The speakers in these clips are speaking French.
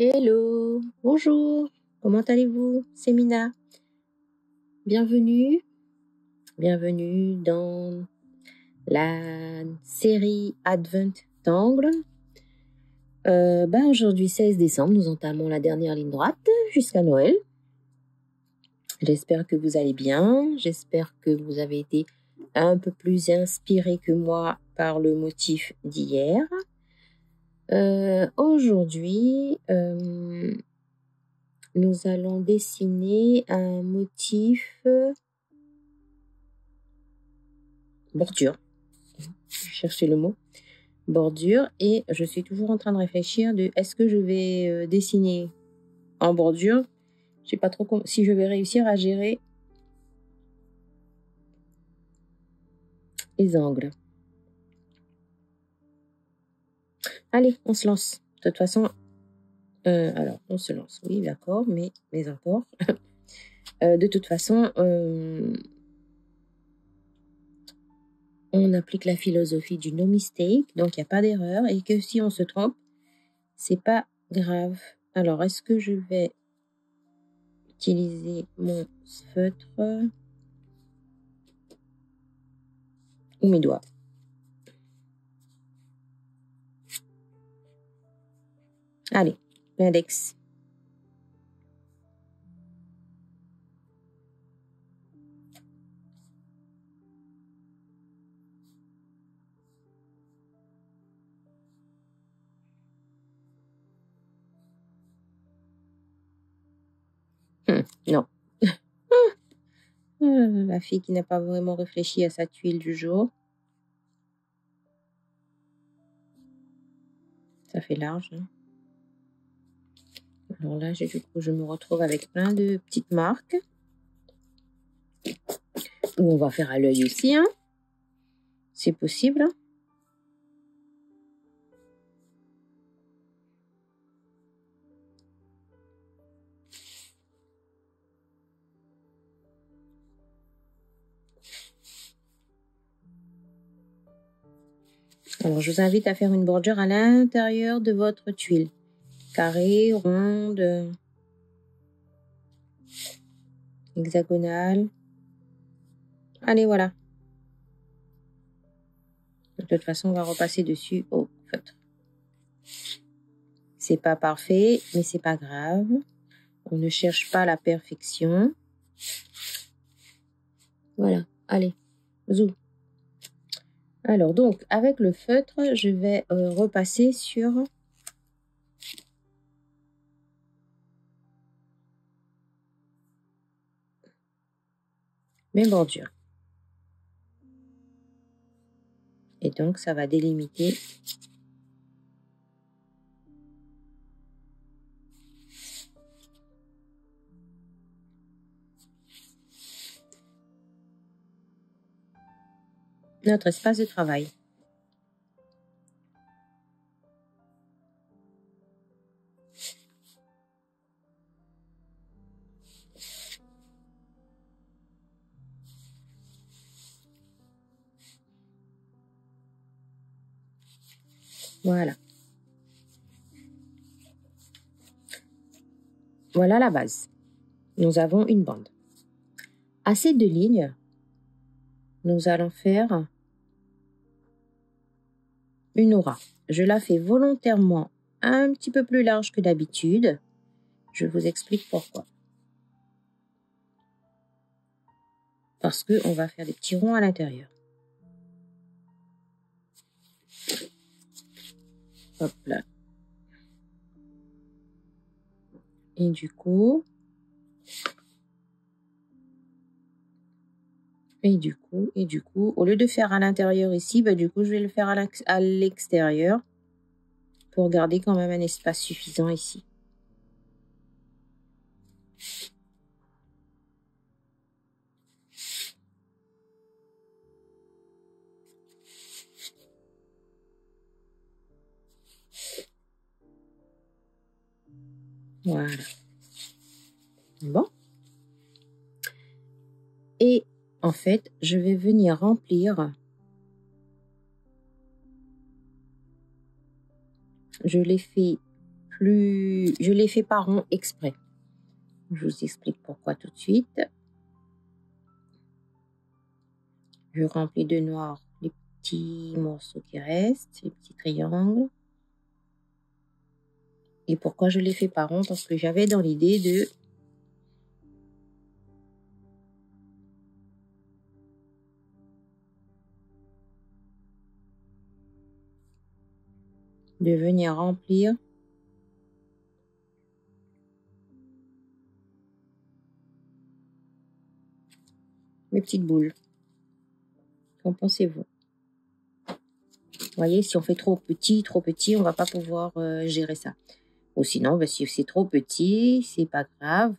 Hello, bonjour, comment allez-vous? C'est Mina. Bienvenue dans la série Advent d'Angle. Aujourd'hui 16 décembre, nous entamons la dernière ligne droite jusqu'à Noël. J'espère que vous allez bien, j'espère que vous avez été un peu plus inspiré que moi par le motif d'hier. Aujourd'hui, nous allons dessiner un motif bordure. Je cherchais le mot. Bordure. Et je suis toujours en train de réfléchir de est-ce que je vais dessiner en bordure. Je sais pas trop si je vais réussir à gérer les angles. Allez, on se lance. De toute façon, alors on se lance. Oui, d'accord, mais encore. De toute façon, on applique la philosophie du no mistake, donc il n'y a pas d'erreur, et que si on se trompe, c'est pas grave. Alors, est-ce que je vais utiliser mon feutre ou mes doigts? Allez, l'index. Non. La fille qui n'a pas vraiment réfléchi à sa tuile du jour. Ça fait large. Hein. Alors là, du coup, je me retrouve avec plein de petites marques. Où on va faire à l'œil aussi. Hein. C'est possible. Hein. Alors, je vous invite à faire une bordure à l'intérieur de votre tuile. Carré, ronde, hexagonale. Allez, voilà. De toute façon, on va repasser dessus au feutre. C'est pas parfait, mais c'est pas grave. On ne cherche pas la perfection. Voilà, allez, zoom. Alors, donc, avec le feutre, je vais repasser sur mes bordures. Et donc, ça va délimiter notre espace de travail. Voilà. Voilà la base. Nous avons une bande. À ces deux lignes, nous allons faire une aura. Je la fais volontairement un petit peu plus large que d'habitude. Je vous explique pourquoi. Parce qu'on va faire des petits ronds à l'intérieur. Hop là. Et du coup, au lieu de faire à l'intérieur ici, du coup, je vais le faire à l'extérieur pour garder quand même un espace suffisant ici. Voilà. Bon. Et en fait, je vais venir remplir. Je l'ai fait plus... Je les fais pas rond exprès. Je vous explique pourquoi tout de suite. Je remplis de noir les petits morceaux qui restent, les petits triangles. Et pourquoi je les fais pas rond? Parce que j'avais dans l'idée de venir remplir mes petites boules. Qu'en pensez-vous? Vous voyez, si on fait trop petit, on va pas pouvoir gérer ça. Ou sinon, ben, si c'est trop petit, c'est pas grave.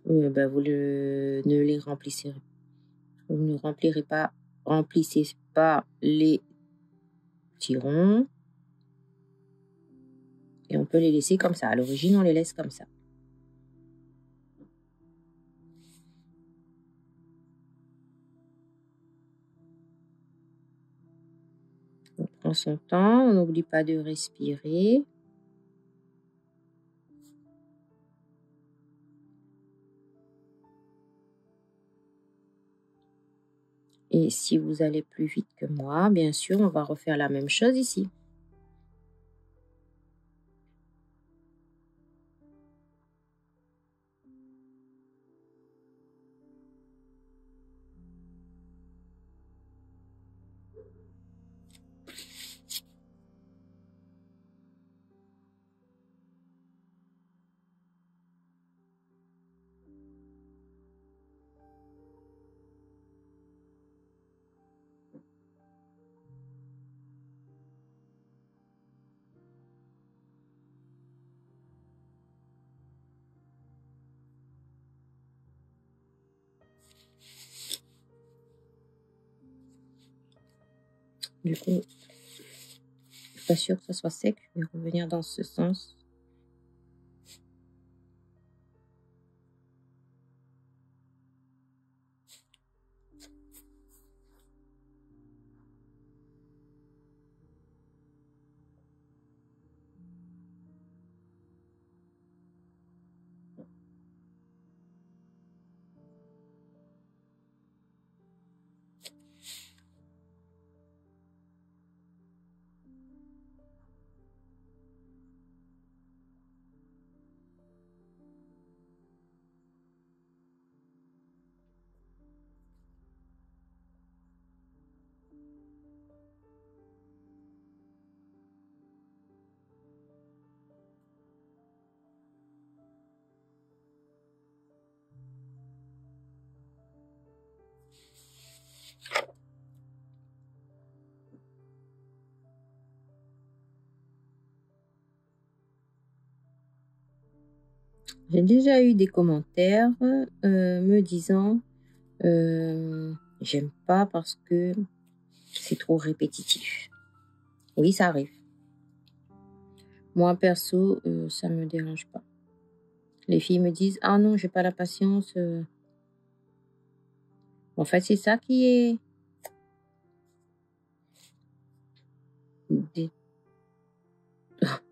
Ben, ne les remplissez. Vous ne remplissez pas les petits ronds. Et on peut les laisser comme ça. À l'origine, on les laisse comme ça. On prend son temps, on n'oublie pas de respirer. Et si vous allez plus vite que moi, bien sûr, on va refaire la même chose ici. Du coup, je suis pas sûre que ça soit sec. Je vais revenir dans ce sens. J'ai déjà eu des commentaires me disant j'aime pas parce que c'est trop répétitif. Oui, ça arrive. Moi, perso, ça me dérange pas. Les filles me disent ah non, j'ai pas la patience. En fait, c'est ça qui est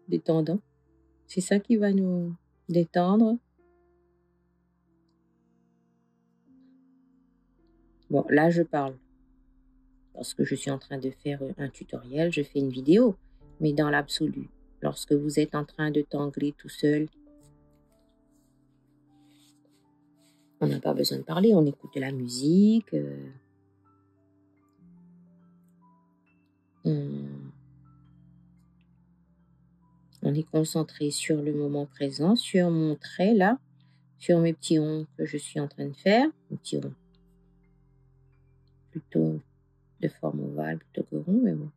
détendant. C'est ça qui va nous détendre. Bon, là, je parle parce que je suis en train de faire un tutoriel, je fais une vidéo. Mais dans l'absolu, lorsque vous êtes en train de tangler tout seul, on n'a pas besoin de parler, on écoute de la musique. On est concentré sur le moment présent, sur mon trait là, sur mes petits ronds que je suis en train de faire. Mes petits ronds plutôt de forme ovale plutôt que rond, mais bon.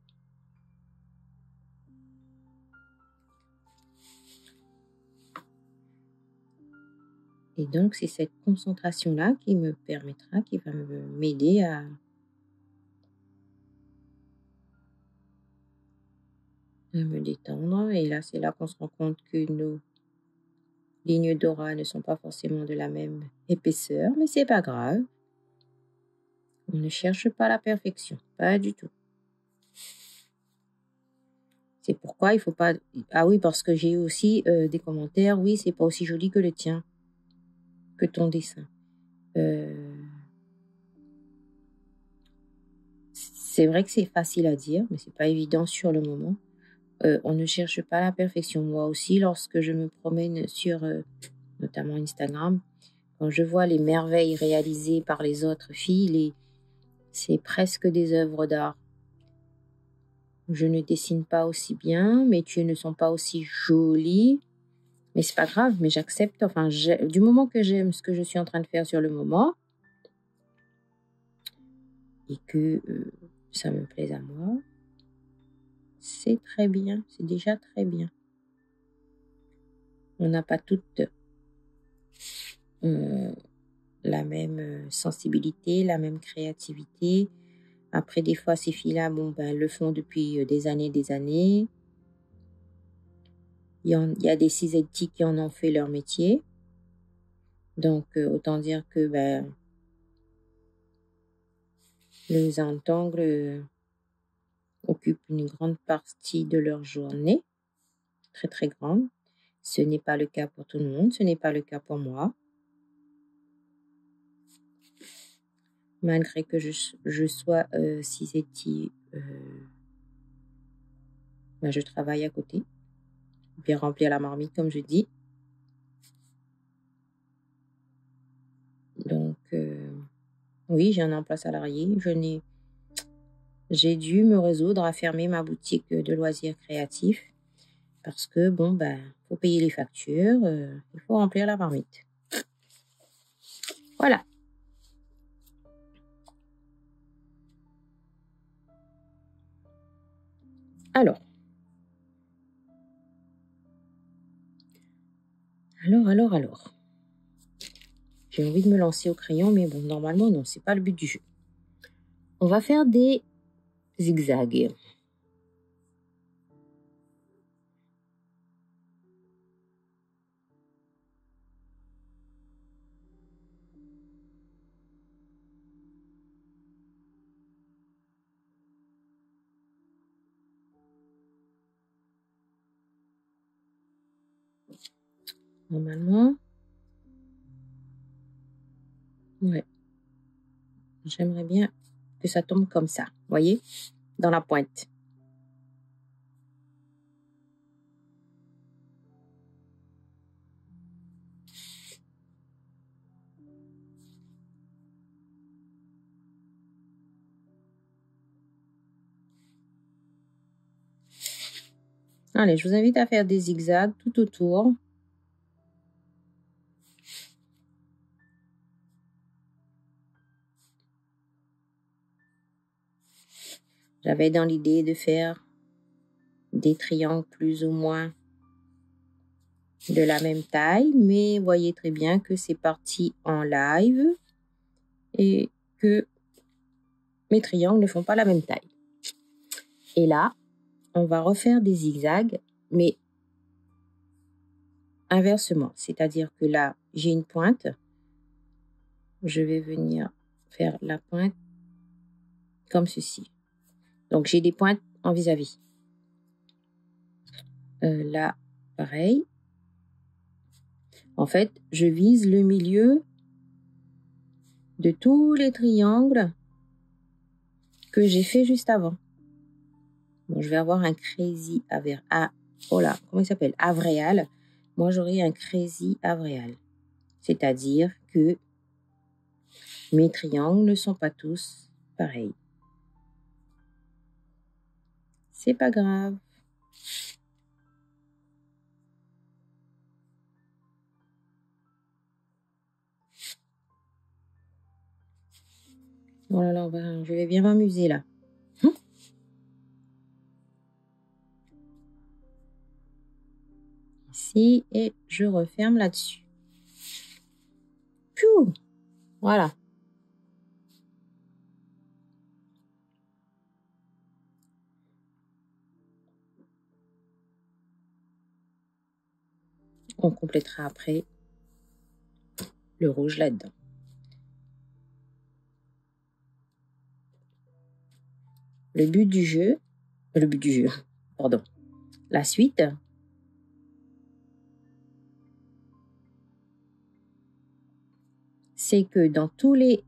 Et donc, c'est cette concentration-là qui me permettra, qui va m'aider à me détendre. Et là, c'est là qu'on se rend compte que nos lignes d'aura ne sont pas forcément de la même épaisseur, mais c'est pas grave. On ne cherche pas la perfection, pas du tout. C'est pourquoi il faut pas... Ah oui, parce que j'ai eu aussi des commentaires. Oui, c'est pas aussi joli que le tien, que ton dessin. C'est vrai que c'est facile à dire, mais c'est pas évident sur le moment. On ne cherche pas la perfection. Moi aussi, lorsque je me promène sur notamment Instagram, quand je vois les merveilles réalisées par les autres filles, c'est presque des œuvres d'art. Je ne dessine pas aussi bien, mes tuyaux ne sont pas aussi jolis, mais c'est pas grave, mais j'accepte. Enfin, du moment que j'aime ce que je suis en train de faire sur le moment et que ça me plaise à moi, c'est très bien, c'est déjà très bien. On n'a pas toutes la même sensibilité, la même créativité. Après, des fois, ces filles-là, elles le font depuis des années. Il y a des cisettes qui en ont fait leur métier. Donc, autant dire que les entangles occupent une grande partie de leur journée, très très grande. Ce n'est pas le cas pour tout le monde, ce n'est pas le cas pour moi. Malgré que je sois cisetti, je travaille à côté, bien remplir la marmite comme je dis. Donc, oui, j'ai un emploi salarié. J'ai dû me résoudre à fermer ma boutique de loisirs créatifs parce que, faut payer les factures, il faut remplir la marmite. Voilà. Alors. J'ai envie de me lancer au crayon, mais bon, normalement, non, c'est pas le but du jeu. On va faire des zigzags. Normalement, ouais. J'aimerais bien que ça tombe comme ça, voyez, dans la pointe. Allez, je vous invite à faire des zigzags tout autour. J'avais dans l'idée de faire des triangles plus ou moins de la même taille, mais voyez très bien que c'est parti en live et que mes triangles ne font pas la même taille. Et là, on va refaire des zigzags, mais inversement. C'est-à-dire que là, j'ai une pointe. Je vais venir faire la pointe comme ceci. Donc, j'ai des pointes en vis-à-vis. Là, pareil. En fait, je vise le milieu de tous les triangles que j'ai fait juste avant. Bon, je vais avoir un crazy comment il s'appelle? Avréal. Moi, j'aurai un crazy avréal. C'est-à-dire que mes triangles ne sont pas tous pareils. C'est pas grave. Oh là là, je vais bien m'amuser là. Ici, et je referme là-dessus. Piou! Voilà. On complétera après le rouge là-dedans. Le but du jeu, pardon, la suite, c'est que dans tous les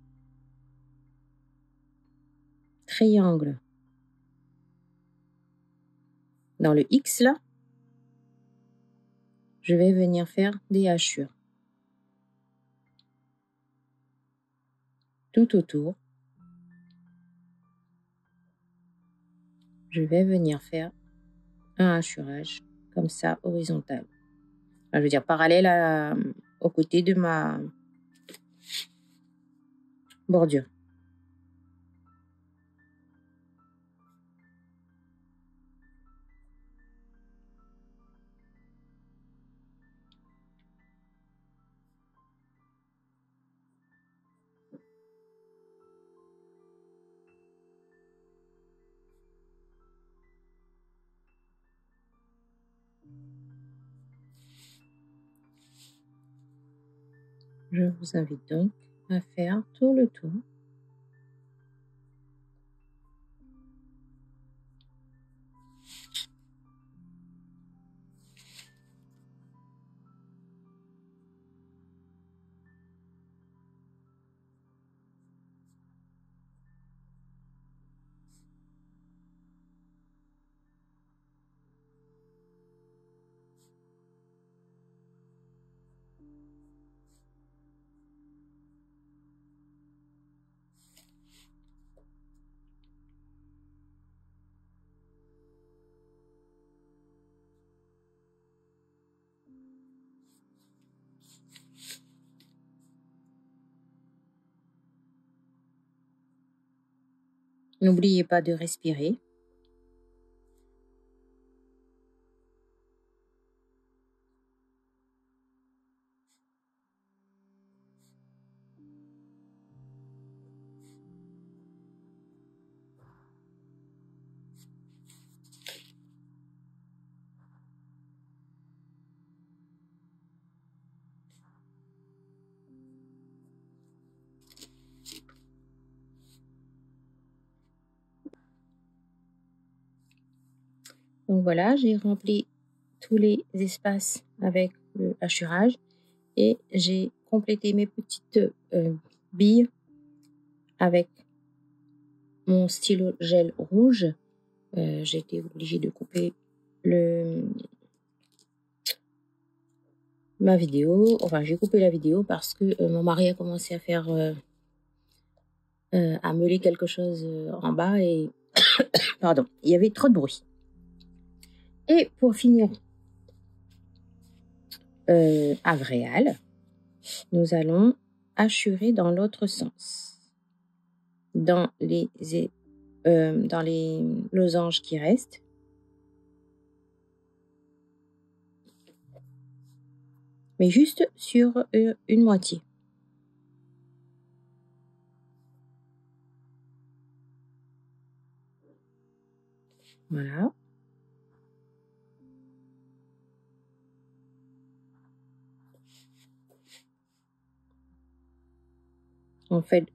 triangles, dans le X là, je vais venir faire des hachures tout autour. Je vais venir faire un hachurage comme ça, horizontal. Enfin, je veux dire parallèle au côté de ma bordure. Je vous invite donc à faire tout le tour. N'oubliez pas de respirer. Donc voilà, j'ai rempli tous les espaces avec le hachurage et j'ai complété mes petites billes avec mon stylo gel rouge. J'ai été obligée de couper ma vidéo. Enfin, j'ai coupé la vidéo parce que mon mari a commencé à faire à meuler quelque chose en bas et pardon, il y avait trop de bruit. Et pour finir agréable, nous allons hachurer dans l'autre sens. Dans les losanges qui restent. Mais juste sur une moitié. Voilà. En fait,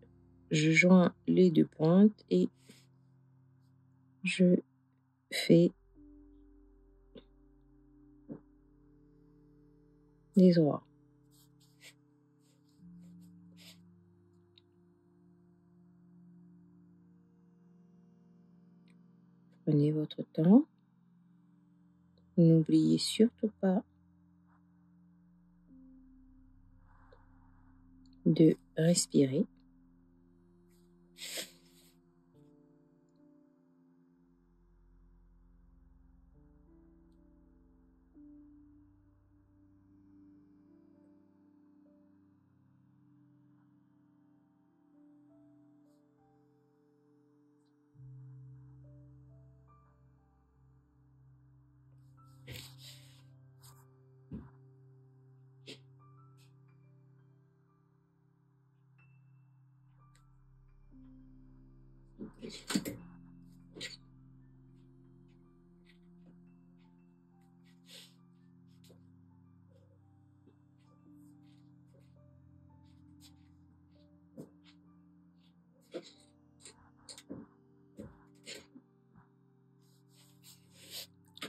je joins les deux pointes et je fais des oies. Prenez votre temps. N'oubliez surtout pas de respirer.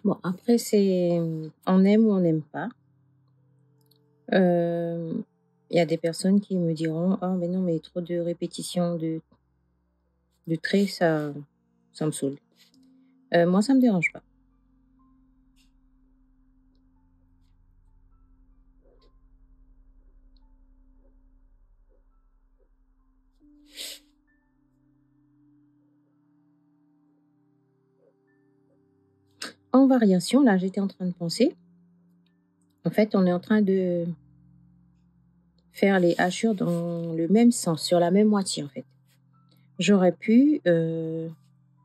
Bon, après, c'est on aime ou on n'aime pas. Il y a des personnes qui me diront: «Ah mais non, mais trop de répétitions de traits, ça me saoule». Moi, ça me dérange pas. En variation, là, j'étais en train de penser, en fait, on est en train de faire les hachures dans le même sens, sur la même moitié, en fait. J'aurais pu,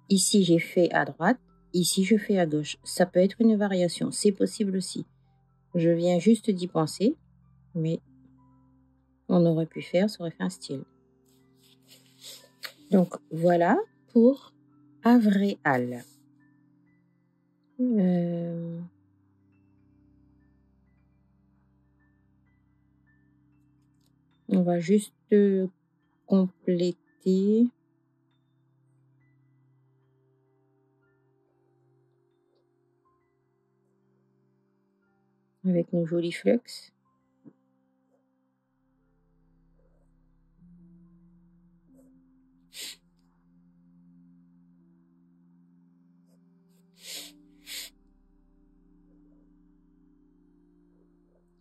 ici, j'ai fait à droite, ici, je fais à gauche. Ça peut être une variation, c'est possible aussi. Je viens juste d'y penser, mais on aurait pu faire, ça aurait fait un style. Donc, voilà pour Avréal. On va juste compléter avec nos jolis flux.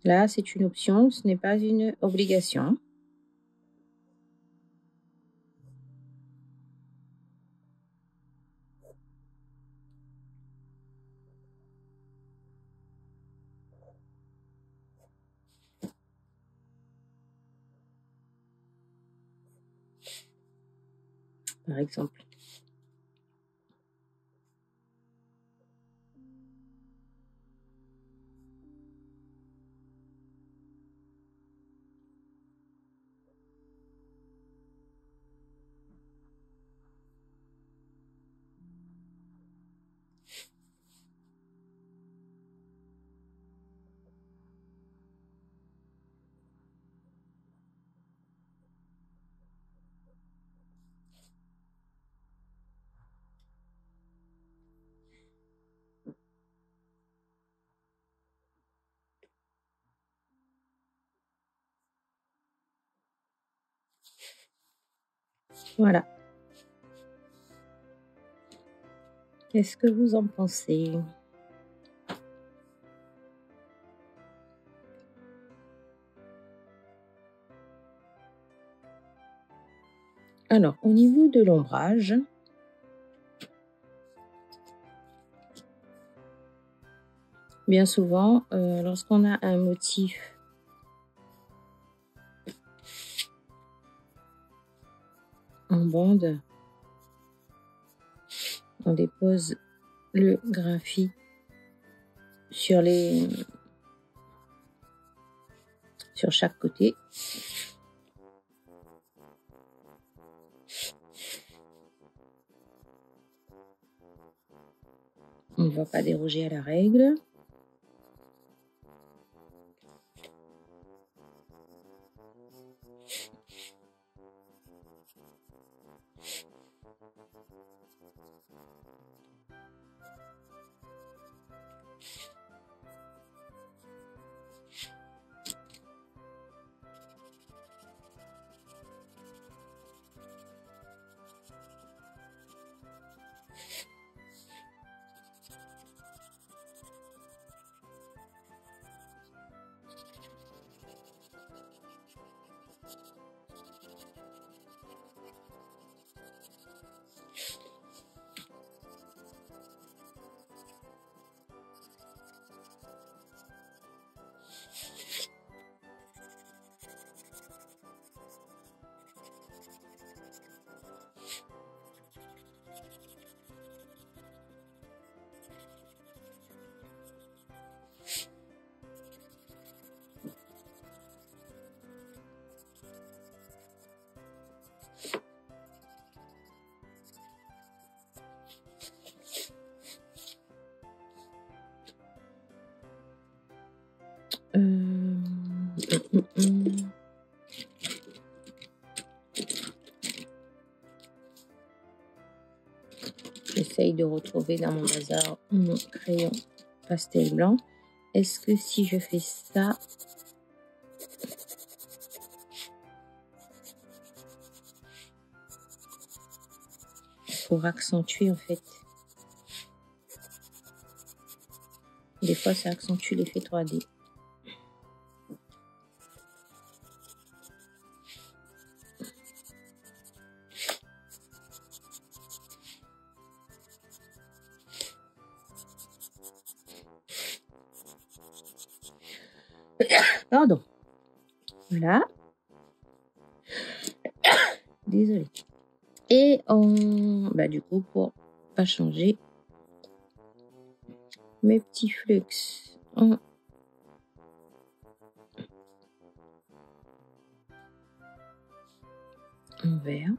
Là, c'est une option, ce n'est pas une obligation. Par exemple. Voilà. Qu'est-ce que vous en pensez? Alors, au niveau de l'ombrage, bien souvent, lorsqu'on a un motif en bande, on dépose le graphie sur chaque côté. On ne va pas déroger à la règle. J'essaye de retrouver dans mon bazar mon crayon pastel blanc. Est-ce que si je fais ça, pour accentuer en fait. Des fois, ça accentue l'effet 3D. Pardon. Voilà. Désolée. Et du coup, pour pas changer mes petits flux en vert.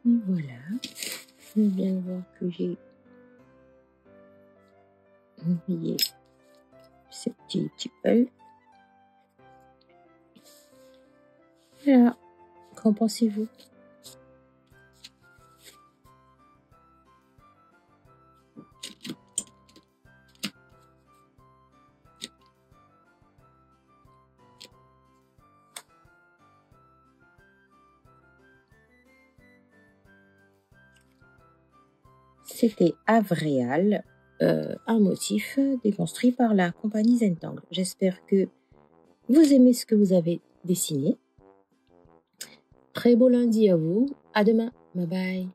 Et voilà. Je viens de voir que j'ai oublié ces petits pulls. Voilà. Qu'en pensez-vous? C'était Avréal, un motif déconstruit par la compagnie Zentangle. J'espère que vous aimez ce que vous avez dessiné. Très beau lundi à vous. À demain. Bye bye.